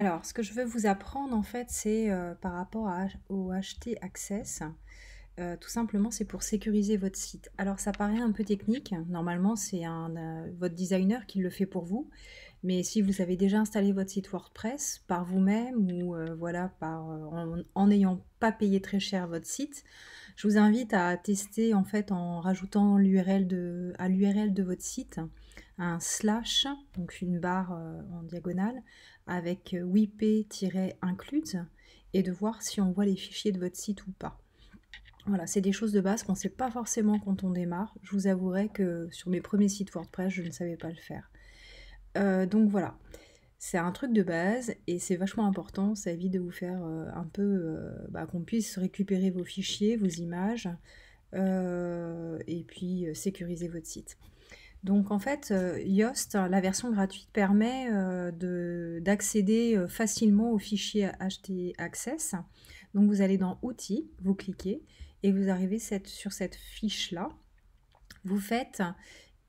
Alors, ce que je veux vous apprendre, en fait, c'est par rapport au HT Access. Tout simplement, c'est pour sécuriser votre site. Alors, ça paraît un peu technique. Normalement, c'est votre designer qui le fait pour vous. Mais si vous avez déjà installé votre site WordPress par vous-même ou voilà, en n'ayant pas payé très cher votre site, je vous invite à tester en fait en rajoutant à l'URL de votre site un slash, donc une barre en diagonale, avec WP-include et de voir si on voit les fichiers de votre site ou pas. Voilà, c'est des choses de base qu'on ne sait pas forcément quand on démarre. Je vous avouerai que sur mes premiers sites WordPress, je ne savais pas le faire. Donc voilà, c'est un truc de base et c'est vachement important. Ça évite de vous faire un peu qu'on puisse récupérer vos fichiers, vos images et puis sécuriser votre site. Donc en fait, Yoast, la version gratuite, permet d'accéder facilement aux fichiers htaccess. Donc vous allez dans Outils, vous cliquez et vous arrivez sur cette fiche-là. Vous faites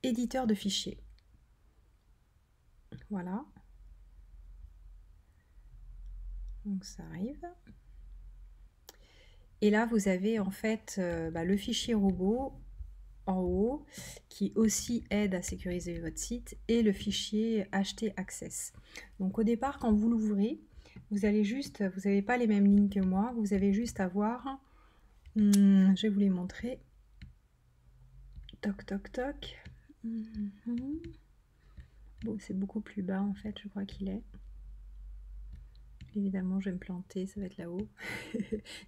Éditeur de fichiers. Voilà. Donc ça arrive. Et là, vous avez en fait le fichier robot en haut qui aussi aide à sécuriser votre site et le fichier htaccess. Donc au départ, quand vous l'ouvrez, vous n'avez pas les mêmes lignes que moi, vous avez juste à voir, je vais vous les montrer. Toc toc toc. Bon, c'est beaucoup plus bas en fait, je crois qu'il est. Évidemment, je vais me planter, ça va être là-haut.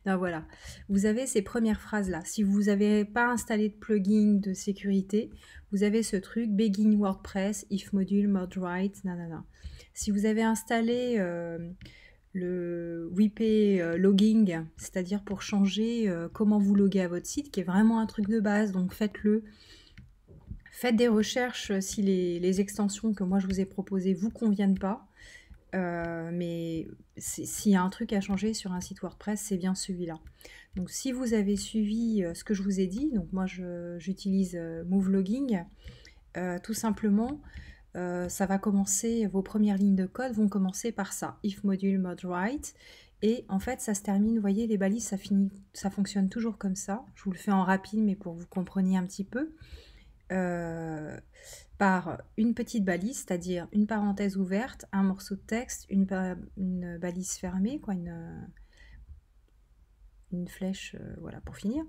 Non, voilà. Vous avez ces premières phrases-là. Si vous n'avez pas installé de plugin de sécurité, vous avez ce truc Begin WordPress, if module, mode right, nanana. Si vous avez installé le WP logging, c'est-à-dire pour changer comment vous loguez à votre site, qui est vraiment un truc de base, donc faites-le. Faites des recherches si les extensions que moi je vous ai proposées vous conviennent pas. Mais s'il y a un truc à changer sur un site WordPress, c'est bien celui-là. Donc si vous avez suivi ce que je vous ai dit, donc moi j'utilise Move Logging, tout simplement, ça va commencer, vos premières lignes de code vont commencer par ça, if module mode right, et en fait ça se termine, vous voyez les balises, ça fonctionne toujours comme ça. Je vous le fais en rapide, mais pour que vous compreniez un petit peu. Par une petite balise, c'est-à-dire une parenthèse ouverte, un morceau de texte, une balise fermée, quoi, une flèche, voilà, pour finir,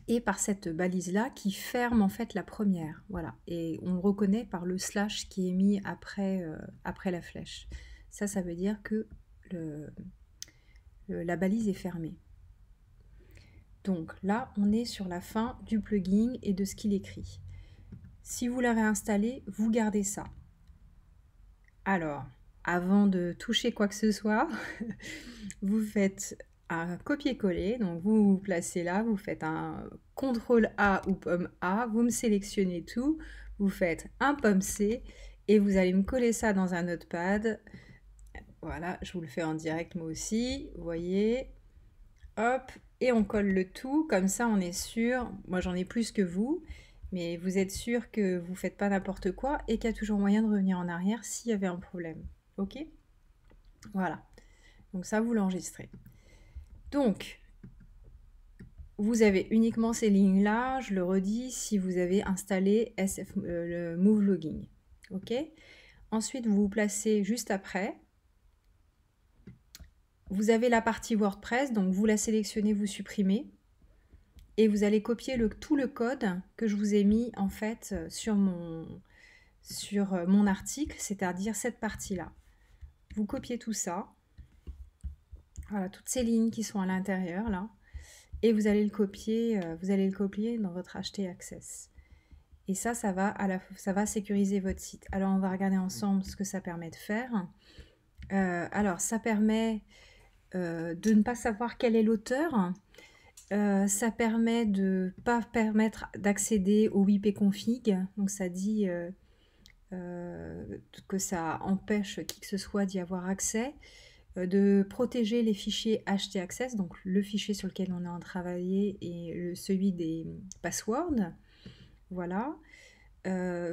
et par cette balise-là qui ferme en fait la première, voilà, et on le reconnaît par le slash qui est mis après la flèche. Ça veut dire que la balise est fermée. Donc là, on est sur la fin du plugin et de ce qu'il écrit. Si vous l'avez installé, vous gardez ça. Alors, avant de toucher quoi que ce soit, vous faites un copier-coller. Donc, vous vous placez là, vous faites un CTRL-A ou pomme A, vous me sélectionnez tout, vous faites un pomme C et vous allez me coller ça dans un notepad. Voilà, je vous le fais en direct moi aussi, vous voyez. Hop, et on colle le tout, comme ça on est sûr, moi j'en ai plus que vous, mais vous êtes sûr que vous ne faites pas n'importe quoi et qu'il y a toujours moyen de revenir en arrière s'il y avait un problème. Ok? Voilà. Donc ça, vous l'enregistrez. Donc, vous avez uniquement ces lignes-là, je le redis, si vous avez installé le Move Logging. Ok? Ensuite, vous vous placez juste après. Vous avez la partie WordPress, donc vous la sélectionnez, vous supprimez. Et vous allez copier tout le code que je vous ai mis en fait sur mon article, c'est-à-dire cette partie-là. Vous copiez tout ça, voilà, toutes ces lignes qui sont à l'intérieur là, et vous allez le copier dans votre htaccess. Et ça va sécuriser votre site. Alors on va regarder ensemble ce que ça permet de faire. Alors ça permet de ne pas savoir quel est l'auteur. Ça permet de ne pas permettre d'accéder au WP-config. Donc ça dit que ça empêche qui que ce soit d'y avoir accès. De protéger les fichiers htaccess, donc le fichier sur lequel on est en train de travailler et celui des passwords. Voilà.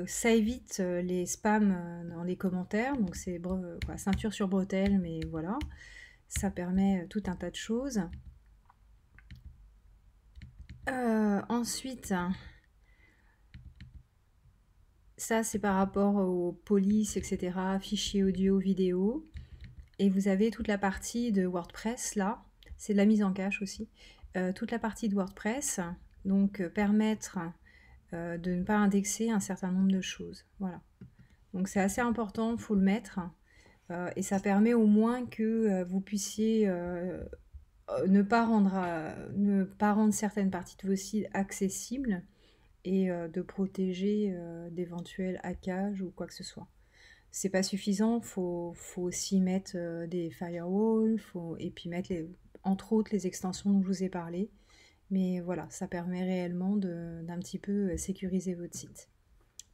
Ça évite les spams dans les commentaires, donc c'est quoi, ceinture sur bretelle, mais voilà. Ça permet tout un tas de choses. Ensuite, ça c'est par rapport aux polices, etc., fichiers audio, vidéo. Et vous avez toute la partie de WordPress là, c'est de la mise en cache aussi. Toute la partie de WordPress, donc permettre de ne pas indexer un certain nombre de choses. Voilà. Donc c'est assez important, il faut le mettre. Et ça permet au moins que vous puissiez ne pas rendre certaines parties de vos sites accessibles et de protéger d'éventuels hackages ou quoi que ce soit. C'est pas suffisant, faut aussi mettre des firewalls, et puis mettre entre autres les extensions dont je vous ai parlé. Mais voilà, ça permet réellement d'un petit peu sécuriser votre site.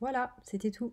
Voilà, c'était tout.